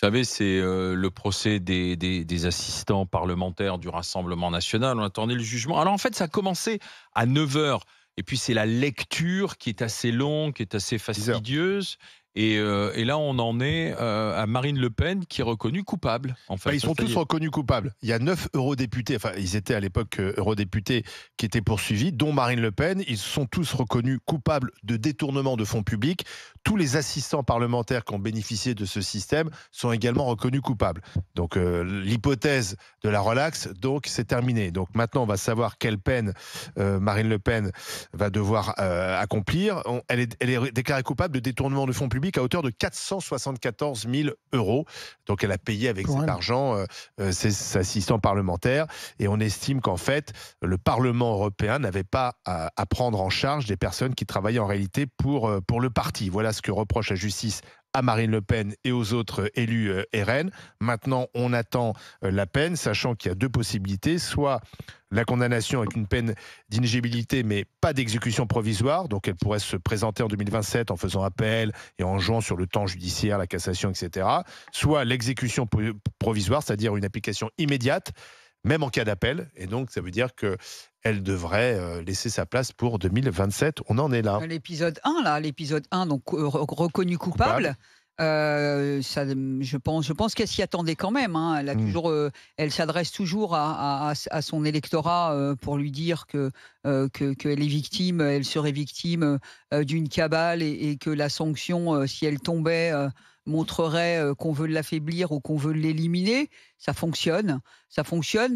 savez, c'est le procès des assistants parlementaires du Rassemblement national. On attendait le jugement. Alors en fait, ça a commencé à 9 heures. Et puis c'est la lecture qui est assez longue, qui est assez 10 heures. fastidieuse. Et là, on en est à Marine Le Pen qui est reconnue coupable. En Bah, fait, ils sont ça y tous est. reconnus coupables. Il y a 9 eurodéputés, enfin ils étaient à l'époque eurodéputés qui étaient poursuivis, dont Marine Le Pen. Ils sont tous reconnus coupables de détournement de fonds publics. Tous les assistants parlementaires qui ont bénéficié de ce système sont également reconnus coupables. Donc l'hypothèse de la relaxe, donc c'est terminé. Donc maintenant on va savoir quelle peine Marine Le Pen va devoir accomplir. Elle est déclarée coupable de détournement de fonds publics à hauteur de 474 000 euros. Donc elle a payé avec Pour cet elle. argent ses assistants parlementaires. Et on estime qu'en fait, le Parlement européen n'avait pas à prendre en charge des personnes qui travaillaient en réalité pour le parti. Voilà ce que reproche la justice à Marine Le Pen et aux autres élus RN. Maintenant, on attend la peine, sachant qu'il y a deux possibilités. Soit la condamnation avec une peine d'inéligibilité, mais pas d'exécution provisoire. Donc elle pourrait se présenter en 2027 en faisant appel et en jouant sur le temps judiciaire, la cassation, etc. Soit l'exécution provisoire, c'est-à-dire une application immédiate, même en cas d'appel. Et donc, ça veut dire qu'elle devrait laisser sa place pour 2027. On en est là. L'épisode 1, donc reconnu coupable. Je pense qu'elle s'y attendait quand même. Hein. Elle s'adresse toujours à son électorat pour lui dire qu'elle est victime, elle serait victime d'une cabale et que la sanction, si elle tombait, montrerait qu'on veut l'affaiblir ou qu'on veut l'éliminer. Ça fonctionne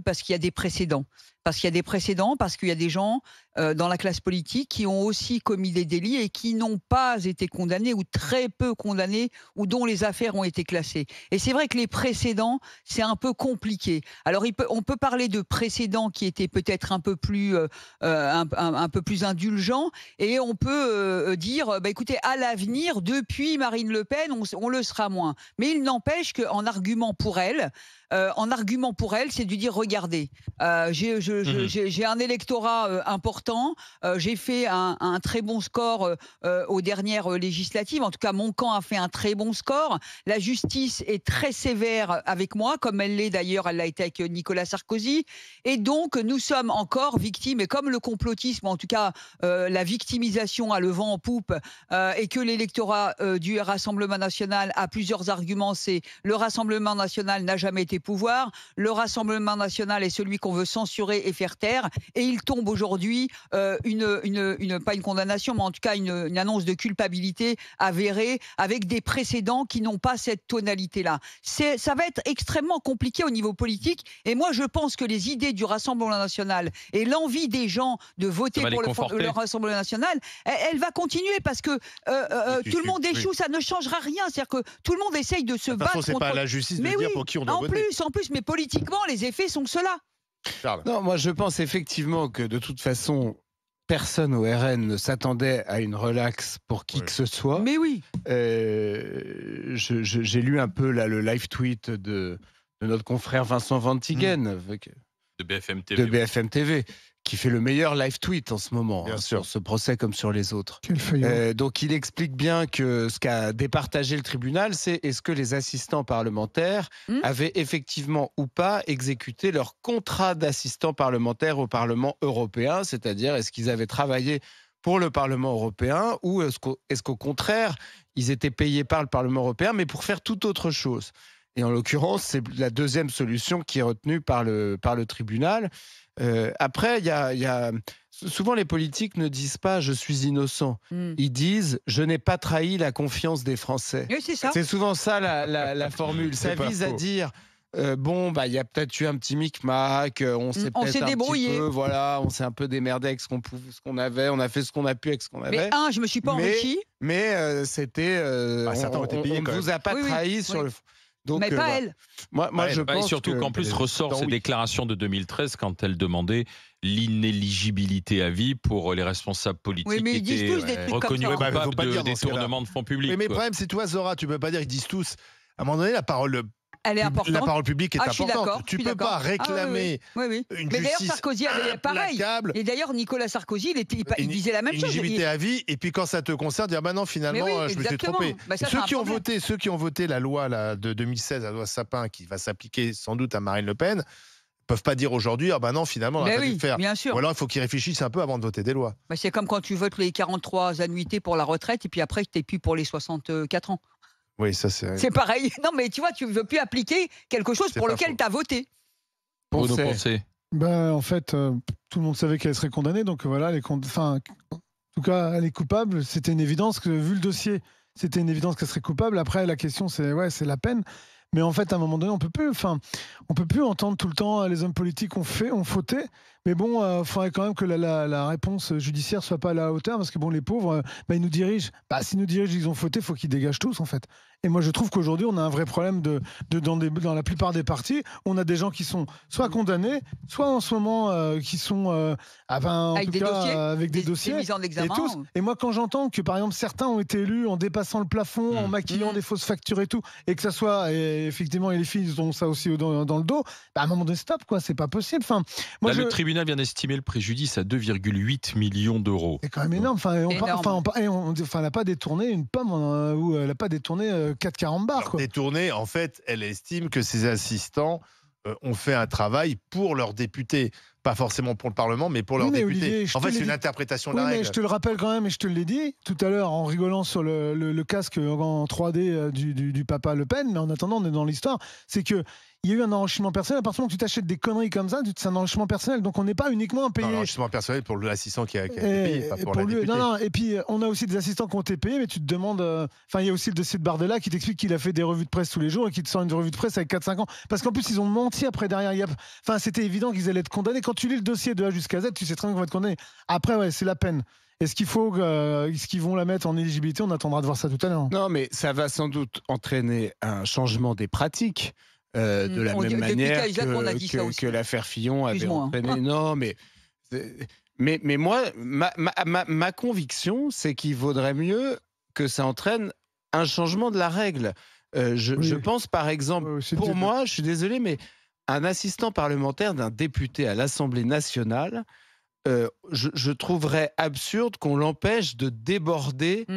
parce qu'il y a des précédents. Parce qu'il y a des gens dans la classe politique qui ont aussi commis des délits et qui n'ont pas été condamnés ou très peu condamnés ou dont les affaires ont été classées. Et c'est vrai que les précédents, c'est un peu compliqué. Alors on peut parler de précédents qui étaient peut-être un peu plus indulgents et on peut dire, écoutez, à l'avenir, depuis Marine Le Pen, on le sera moins. Mais il n'empêche qu'en argument pour elle, c'est de dire regardez, j'ai un électorat important, j'ai fait un très bon score aux dernières législatives. En tout cas, mon camp a fait un très bon score. La justice est très sévère avec moi, comme elle l'est d'ailleurs, elle l'a été avec Nicolas Sarkozy. Et donc, nous sommes encore victimes, et comme le complotisme, en tout cas la victimisation a le vent en poupe, et que l'électorat du Rassemblement national a plusieurs arguments, c'est le Rassemblement national n'a jamais été pouvoir, le Rassemblement national est celui qu'on veut censurer et faire taire, et il tombe aujourd'hui pas une condamnation, mais en tout cas une annonce de culpabilité avérée avec des précédents qui n'ont pas cette tonalité-là. Ça va être extrêmement compliqué au niveau politique, et moi je pense que les idées du Rassemblement national et l'envie des gens de voter pour le Rassemblement national, elle va continuer parce que tout le monde échoue, ça ne changera rien. C'est-à-dire que tout le monde essaye de se battre contre... C'est pas à la justice de dire pour qui on doit voter. En plus, mais politiquement, les effets sont ceux-là. Charles. Non, moi je pense effectivement que de toute façon, personne au RN ne s'attendait à une relaxe pour qui que ce soit. Mais oui. J'ai lu un peu là, le live tweet de notre confrère Vincent Ventiguen De BFM de BFM TV, qui fait le meilleur live tweet en ce moment sûr. sur ce procès comme sur les autres. Quel feuillon. Donc il explique bien que ce qu'a départagé le tribunal, c'est est-ce que les assistants parlementaires avaient effectivement ou pas exécuté leur contrat d'assistant parlementaire au Parlement européen, c'est-à-dire est-ce qu'ils avaient travaillé pour le Parlement européen ou est-ce qu'au contraire, ils étaient payés par le Parlement européen mais pour faire toute autre chose. Et en l'occurrence, c'est la deuxième solution qui est retenue par le tribunal. Après, souvent les politiques ne disent pas « je suis innocent ». Ils disent « je n'ai pas trahi la confiance des Français ». Oui, c'est ça. C'est souvent ça la formule. Ça vise à dire il y a peut-être eu un petit micmac, on s'est débrouillé. petit peu, voilà, on s'est un peu démerdé avec ce qu'on avait, on a fait ce qu'on a pu avec ce qu'on avait. Mais je me suis pas enrichi. Mais c'était... certains ont été payés on quand ne même. vous a pas trahi sur le... Donc, mais pas elle. Moi, je pense surtout qu'en plus ressort ces déclarations de 2013 quand elle demandait l'inéligibilité à vie pour les responsables politiques oui, mais ils qui disent étaient tous des trucs reconnus comme ça. coupables Faut pas de dire dans ce détournement cas-là. de fonds publics. Mais le problème, c'est toi, Zora, tu peux pas dire qu'ils disent tous. À un moment donné, la parole Elle est importante. La parole publique est Ah, je suis d'accord, importante. Tu je suis peux pas d'accord. réclamer Oui, oui. une Mais d'ailleurs, justice Sarkozy avait pareil. implacable, Et d'ailleurs, Nicolas Sarkozy, il disait la même une chose. éligibilité à vie, et puis quand ça te concerne, dire bah non, finalement, Mais oui, je me suis exactement. trompé. Bah, ça, c'est un problème. Ceux qui ont voté la loi là, de 2016, la loi Sapin, qui va s'appliquer sans doute à Marine Le Pen, peuvent pas dire aujourd'hui, ah bah non, finalement, on a Mais pas dû oui, le faire. bien sûr. Ou alors, il faut qu'ils réfléchissent un peu avant de voter des lois. Bah, c'est comme quand tu votes les 43 annuités pour la retraite et puis après, tu n'es plus pour les 64 ans. Oui, ça c'est. C'est pareil. Non, mais tu vois, tu ne veux plus appliquer quelque chose C'est pour pas lequel faux. tu as voté. Bruno Pensez. Poncet. Ben, en fait, tout le monde savait qu'elle serait condamnée, donc voilà, en tout cas, elle est coupable. C'était une évidence que, vu le dossier, c'était une évidence qu'elle serait coupable. Après, la question, c'est la peine. Mais en fait, à un moment donné, on peut plus entendre tout le temps les hommes politiques ont fauté. Mais bon, il faudrait quand même que la réponse judiciaire soit pas à la hauteur, parce que bon, les pauvres, ils nous dirigent. S'ils nous dirigent, ils ont fauté, il faut qu'ils dégagent tous, en fait. Et moi, je trouve qu'aujourd'hui, on a un vrai problème dans la plupart des partis. On a des gens qui sont soit condamnés, soit en ce moment qui sont Avec des dossiers, avec des des dossiers. mises en Et, examen. tous. Et moi, quand j'entends que, par exemple, certains ont été élus en dépassant le plafond, en maquillant Mmh. des fausses factures et tout, et que ça soit, et effectivement, et les filles ils ont ça aussi dans le dos, à un moment donné, stop, quoi, c'est pas possible. Enfin, moi, Là, le tribunal vient d'estimer le préjudice à 2,8 millions d'euros. c'est quand même énorme. Énorme. Elle n'a pas détourné une pomme, ou elle n'a pas détourné 4 carambars, quoi. Détournée, en fait, elle estime que ses assistants ont fait un travail pour leurs députés. Pas forcément pour le Parlement, mais pour leurs mais députés. Olivier, je En te fait, l'ai c'est une dit. interprétation de Oui, la mais règle. je te le rappelle quand même, et je te l'ai dit tout à l'heure en rigolant sur le casque en 3D du papa Le Pen, mais en attendant, on est dans l'histoire, c'est que il y a eu un enrichissement personnel. À partir du moment où tu t'achètes des conneries comme ça, c'est un enrichissement personnel. Donc on n'est pas uniquement à payer. Un enrichissement personnel pour l'assistant qui a été payé, pas pour la députée. Non, et puis on a aussi des assistants qui ont été payés, mais tu te demandes. Enfin, il y a aussi le dossier de Bardella qui t'explique qu'il a fait des revues de presse tous les jours et qu'il te sort une revue de presse avec 4-5 ans. Parce qu'en plus, ils ont menti après derrière. Enfin, c'était évident qu'ils allaient être condamnés. Quand tu lis le dossier de A jusqu'à Z, tu sais très bien qu'ils vont être condamnés. Après, ouais, c'est la peine. Est-ce qu'ils vont la mettre en éligibilité? On attendra de voir ça tout à l'heure. Non, mais ça va sans doute entraîner un changement des pratiques. De la même Depuis manière Cahuzac, on a dit ça aussi. que l'affaire Fillon avait Excuse-moi, hein. entraîné. Non, mais moi, ma conviction, c'est qu'il vaudrait mieux que ça entraîne un changement de la règle. Je pense, par exemple, pour moi, je suis désolé, mais un assistant parlementaire d'un député à l'Assemblée nationale, je trouverais absurde qu'on l'empêche de déborder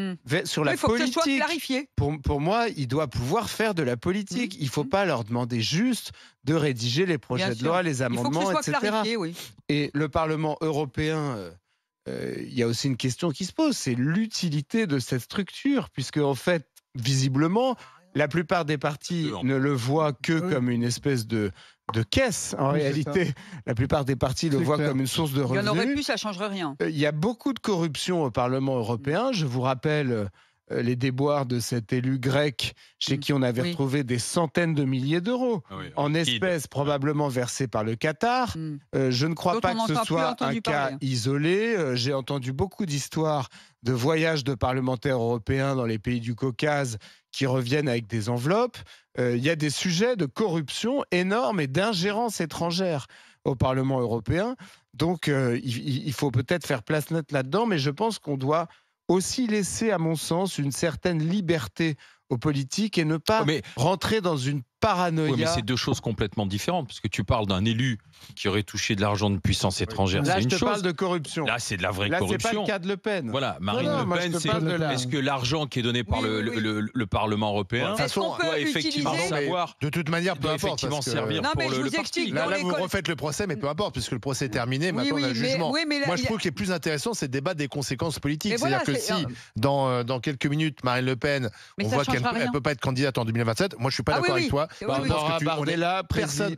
sur la Il faut que ce soit politique. clarifié. Pour moi, il doit pouvoir faire de la politique. Il ne faut pas leur demander juste de rédiger les projets Bien de sûr. loi, les Il faut que amendements, ce soit etc. clarifié, oui. Et le Parlement européen, il y a aussi une question qui se pose, c'est l'utilité de cette structure, puisque en fait, visiblement, la plupart des partis ne le voient que comme une espèce de caisse. En réalité, la plupart des partis le voient comme une source de Il y revenus. en aurait plus, ça ne changerait rien. Il y a beaucoup de corruption au Parlement européen. Je vous rappelle les déboires de cet élu grec chez qui on avait retrouvé des centaines de milliers d'euros en espèces probablement versées par le Qatar. Je ne crois pas que ce soit un cas isolé. J'ai entendu beaucoup d'histoires de voyages de parlementaires européens dans les pays du Caucase qui reviennent avec des enveloppes. Il y a des sujets de corruption énormes et d'ingérence étrangère au Parlement européen. Donc, il faut peut-être faire place nette là-dedans, mais je pense qu'on doit aussi laisser, à mon sens, une certaine liberté aux politiques et ne pas rentrer dans une paranoïa. Oui, mais c'est deux choses complètement différentes, parce que tu parles d'un élu qui aurait touché de l'argent de puissance étrangère, Là, c'est une chose. Là, je te parle de corruption. Là, c'est de la vraie Là, corruption. c'est pas le cas de Le Pen. Voilà, Marine Le Pen, est-ce que l'argent qui est donné par le Parlement européen, de toute façon, doit effectivement savoir, de toute manière, peu doit importe. effectivement servir pour le parti. Là, vous refaites le procès, mais peu importe, puisque le procès est terminé, maintenant on a le jugement. Moi, je trouve qu'il est plus intéressant, c'est de débattre des conséquences politiques. C'est-à-dire que si, dans quelques minutes, Marine Le Pen, on voit qu'elle ne peut pas être candidate en 2027, moi, je suis pas d'accord avec toi. Bardella,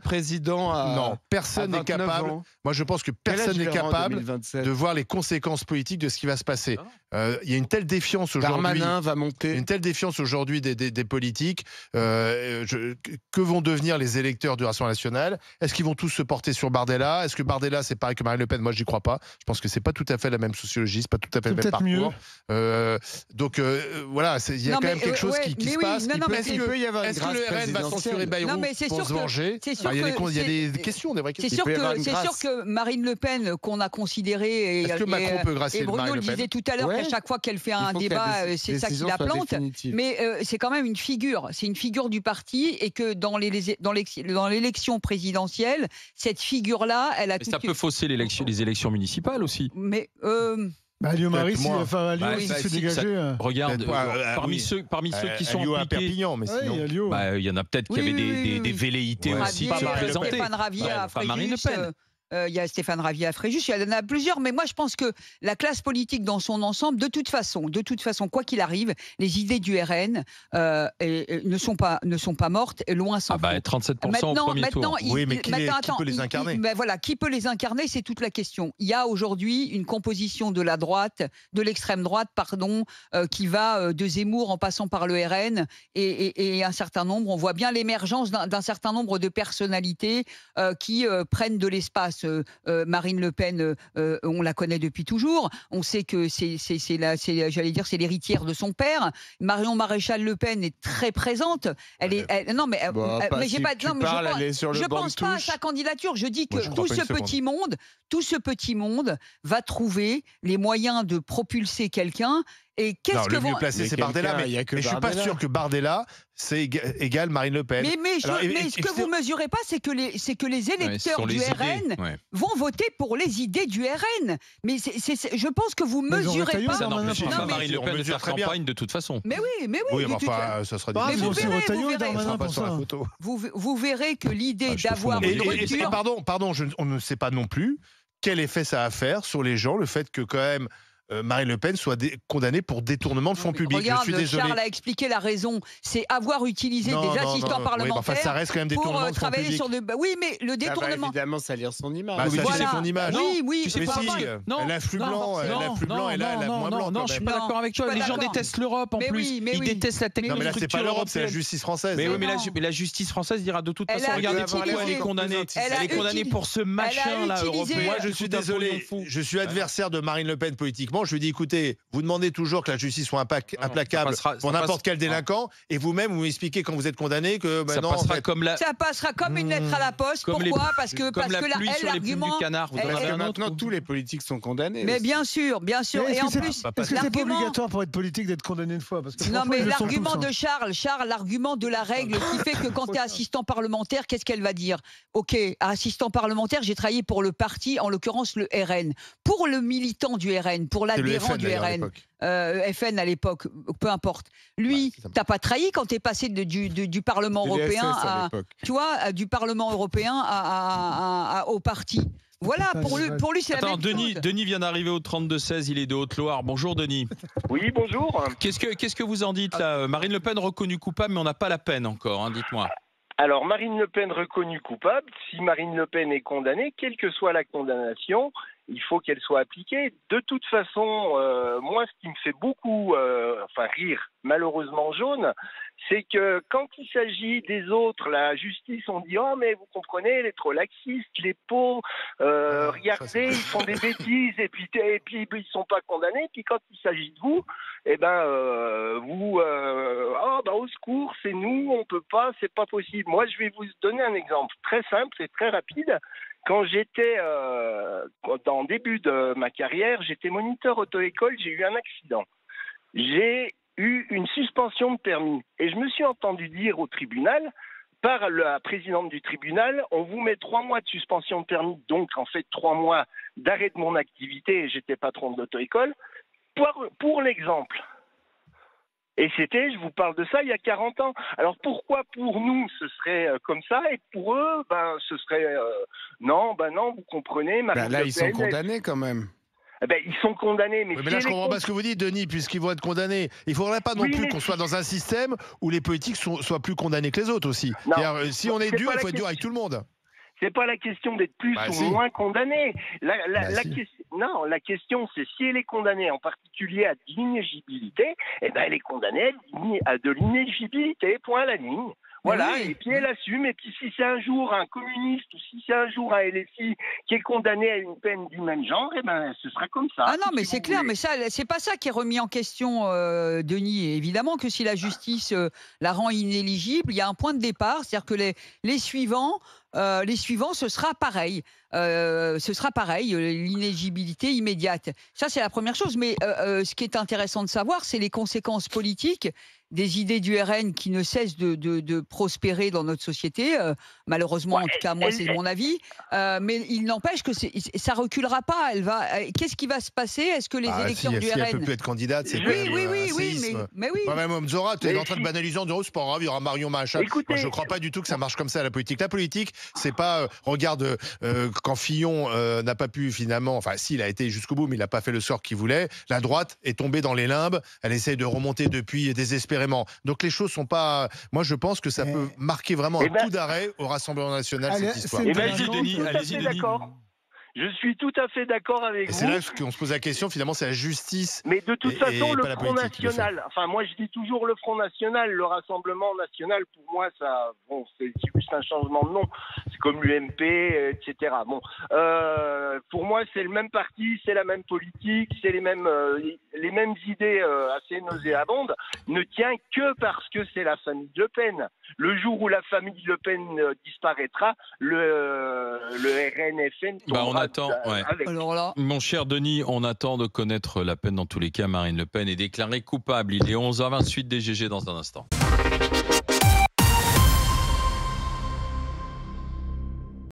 président non, personne n'est capable. Moi, je pense que personne n'est capable de voir les conséquences politiques de ce qui va se passer. Il y a une telle défiance aujourd'hui. Darmanin va monter. Une telle défiance aujourd'hui des politiques. Que vont devenir les électeurs du Rassemblement national? Est-ce qu'ils vont tous se porter sur Bardella? Est-ce que Bardella, c'est pareil que Marine Le Pen? Moi, j'y crois pas. Je pense que c'est pas tout à fait la même sociologie, c'est pas tout à fait le même parcours. Donc voilà, il y a quand même quelque chose qui se passe. Il peut y avoir une grâce Est-ce que le RN va s'en censuré Bayrou Non, mais c'est pour sûr se venger. c'est sûr Il y a que des questions, des vraies c'est questions. sûr que Marine Le Pen, qu'on a considéré, Est-ce que Macron peut grâcer et de Bruno Marine le Le Pen? disait tout à l'heure, Ouais. qu'à chaque fois qu'elle fait un Il faut que débat, la c'est ça qui décision la soit plante. définitive. Mais c'est quand même une figure. C'est une figure du parti, et que dans l'élection présidentielle, cette figure-là, elle a Mais ça peut fausser les élections municipales aussi. Mais Lyon-Marie, Peut-être moins. enfin, à Lyon, Bah, s'il bah, se si, dégageait. Regarde, Peut-être pas, parmi oui. ceux qui sont Lyon à impliqués, Perpignan, mais Ouais, sinon. il y a Lyon. il y en a peut-être qui Oui, avaient oui, des oui. velléités Ouais. aussi Pas de se Marine Le Pen. présenter. Stéphane Ravier à Pas Marine Le Fréjus. Pen. Il y a Stéphane Ravier à Fréjus, il y en a plusieurs, mais moi je pense que la classe politique dans son ensemble, de toute façon, quoi qu'il arrive, les idées du RN ne sont pas mortes, et loin s'en Ah bah faut. 37% au premier tour. Oui, mais qui peut les incarner? Voilà, qui peut les incarner, c'est toute la question. Il y a aujourd'hui une composition de la droite, de l'extrême droite, pardon, qui va de Zemmour en passant par le RN, et un certain nombre, on voit bien l'émergence d'un certain nombre de personnalités qui prennent de l'espace. Marine Le Pen, on la connaît depuis toujours. On sait que j'allais dire, c'est l'héritière de son père. Marion Maréchal Le Pen est très présente. Non, mais j'ai pas. Non, mais je pense pas à sa candidature. Je dis que Moi, je crois tout pas ce petit monde va trouver les moyens de propulser quelqu'un. Et qu'est-ce que le mieux placé, c'est Bardella. Mais je suis pas sûr que Bardella, c'est égal Marine Le Pen. Mais ce que vous mesurez pas, c'est que les électeurs du RN vont voter pour les idées du RN. Mais je pense que vous mesurez pas. Ça n'empêche pas Non, mais- Marine Le Pen de faire très bien. campagne de toute façon. Mais oui. Oui, de toute enfin, ça sera Ah, Mais vous difficile. verrez, Retailleau vous et verrez. Ça sera Darmanin pas pour sur la ça. photo. Vous verrez que l'idée Ah, je te d'avoir fous une mon rupture. Pardon, on ne sait pas non plus quel effet ça a à faire sur les gens, le fait que quand même Marine Le Pen soit condamnée pour détournement de fonds publics. Regarde, Je suis désolé. Charles a expliqué la raison. C'est avoir utilisé des assistants Oui, parlementaires enfin, ça reste quand même pour détournement de fonds travailler publics. sur de. Oui, mais le détournement. Évidemment, salir son image. Bah, ça, Voilà. c'est son image. Oui, Tu sais Mais pas, si, parce que- non, elle a flux non, blanc, elle a non, flux blanc, et là, elle a moins blanc. Non, quand je suis même. pas d'accord avec toi. Je suis Les pas gens d'accord. détestent l'Europe en Mais plus. oui, mais Ils oui. détestent la Mais oui. Non, mais là, c'est technostructure pas l'Europe, c'est la européenne. justice française. Mais oui, mais non. la justice française dira de toute Elle façon, a regardez utilisé- pourquoi elle est condamnée. Elle a Elle est condamnée utilisé- pour ce machin là utilisé- européen. Moi, je suis désolé, je suis adversaire de Marine Le Pen politiquement. Je lui dis, écoutez, vous demandez toujours que la justice soit implacable pour n'importe quel délinquant, et vous-même, vous m'expliquez quand vous êtes condamné que Ça non, passera en fait, comme la Ça passera comme une lettre à la poste. Comme Pourquoi Parce que la là, pluie sur les plumes l'argument. du canard. Vous en elle- avez Parce que un autre maintenant, tous les politiques sont condamnés. Mais aussi. bien sûr. Mais Et en plus, est-ce que c'est pas l'argument. obligatoire pour être politique d'être condamné une fois? Parce que Non, franchement, mais ils le sont l'argument tous, hein. de Charles, l'argument de la règle qui fait que quand tu es assistant parlementaire, qu'est-ce qu'elle va dire? Ok, assistant parlementaire, j'ai travaillé pour le parti, en l'occurrence le RN. Pour le militant du RN, pour c'est le l'adhérent FN du d'ailleurs, à RN, l'époque. FN à l'époque, peu importe. Lui, Ouais, c'est ça. t'as pas trahi quand t'es passé du Parlement C'est les européen SS à à, l'époque. tu vois, du Parlement européen au parti. Voilà, Putain, pour lui, c'est la Attends, même chose. Denis vient d'arriver au 32-16, il est de Haute-Loire. Bonjour Denis. Oui, bonjour. Qu'est-ce que vous en dites là? Marine Le Pen reconnue coupable, mais on n'a pas la peine encore, hein, dites-moi. Alors, Marine Le Pen reconnue coupable. Si Marine Le Pen est condamnée, quelle que soit la condamnation, il faut qu'elle soit appliquée. De toute façon, moi, ce qui me fait beaucoup rire, malheureusement jaune, c'est que quand il s'agit des autres, la justice, on dit « Oh, mais vous comprenez, elle est trop laxiste, les pauvres, regardez, ils font des bêtises, et puis ils sont pas condamnés. » Puis quand il s'agit de vous, eh ben, au secours, c'est nous, on peut pas, c'est pas possible. Moi, je vais vous donner un exemple très simple et très rapide. Quand j'étais dans le début de ma carrière, j'étais moniteur auto-école, j'ai eu un accident. J'ai eu une suspension de permis. Et je me suis entendu dire au tribunal, par la présidente du tribunal, on vous met 3 mois de suspension de permis, donc en fait 3 mois d'arrêt de mon activité, et j'étais patron de l'auto-école, pour l'exemple. Et je vous parle de ça il y a 40 ans. Alors pourquoi pour nous ce serait comme ça et pour eux, ce serait non, vous comprenez. Marine Là, Le ils sont Pen, condamnés quand même. ils sont condamnés, mais, Oui, mais là, je comprends pas ce que vous dites, Denis, puisqu'ils vont être condamnés. Il ne faudrait pas non Oui, plus mais qu'on soit dans un système où les politiques soient plus condamnés que les autres aussi. Non. C'est-à-dire, si on est C'est dur, pas il la faut être dur question. avec tout le monde. c'est pas la question d'être plus ou Si. moins condamné. Si. Non, la question c'est si elle est condamnée en particulier à d'inéligibilité, elle est condamnée à de l'inéligibilité, point à la ligne. Voilà, oui. et puis elle assume. Et puis si c'est un jour un communiste ou si c'est un jour un LFI qui est condamné à une peine du même genre, eh ben ce sera comme ça. Ah non, mais si c'est vous clair, voulez. mais ça, c'est pas ça qui est remis en question, Denis. Et évidemment que si la justice la rend inéligible, il y a un point de départ, c'est-à-dire que les suivants, ce sera pareil. L'inéligibilité immédiate. Ça, c'est la première chose. Mais ce qui est intéressant de savoir, c'est les conséquences politiques des idées du RN qui ne cessent de prospérer dans notre société. Malheureusement, Ouais, en tout cas, moi, c'est mon avis. Mais il n'empêche que ça reculera pas. Qu'est-ce qui va se passer? Est-ce que les électeurs du si elle peut RN... plus être candidate, c'est Oui, quand même oui, un oui, oui, séisme. mais oui. Ouais, même Zora, tu es Mais en train de si- banaliser en disant, oh, c'est pas grave, il y aura Marion machin. Écoutez- Moi, je crois pas du tout que ça marche comme ça, la politique. La politique, c'est pas, regarde, quand Fillon n'a pas pu finalement, enfin, si, il a été jusqu'au bout, mais il n'a pas fait le sort qu'il voulait. La droite est tombée dans les limbes. Elle essaye de remonter depuis désespérément. Donc, les choses sont pas. Moi, je pense que ça peut marquer vraiment un coup d'arrêt au Rassemblement national, Allez, cette histoire. c'est Eh ben, Allez-y, je Denis, suis tout à allez-y, fait Denis. d'accord. Je suis tout à fait d'accord avec Et vous. c'est là qu'on se pose la question, finalement, c'est la justice. Mais de toute Et façon, pas le la Front politique qui le fait. National, enfin moi je dis toujours le Front National, le Rassemblement National, pour moi, ça, bon, c'est juste un changement de nom. C'est comme l'UMP, etc. Bon, pour moi, c'est le même parti, c'est la même politique, c'est les mêmes idées assez nauséabondes. Ne tient que parce que c'est la famille Le Pen. Le jour où la famille Le Pen disparaîtra, le RNFN tombera on attend, ouais. avec. Alors là... Mon cher Denis, on attend de connaître la peine dans tous les cas. Marine Le Pen est déclarée coupable. Il est 11h28 DGG dans un instant.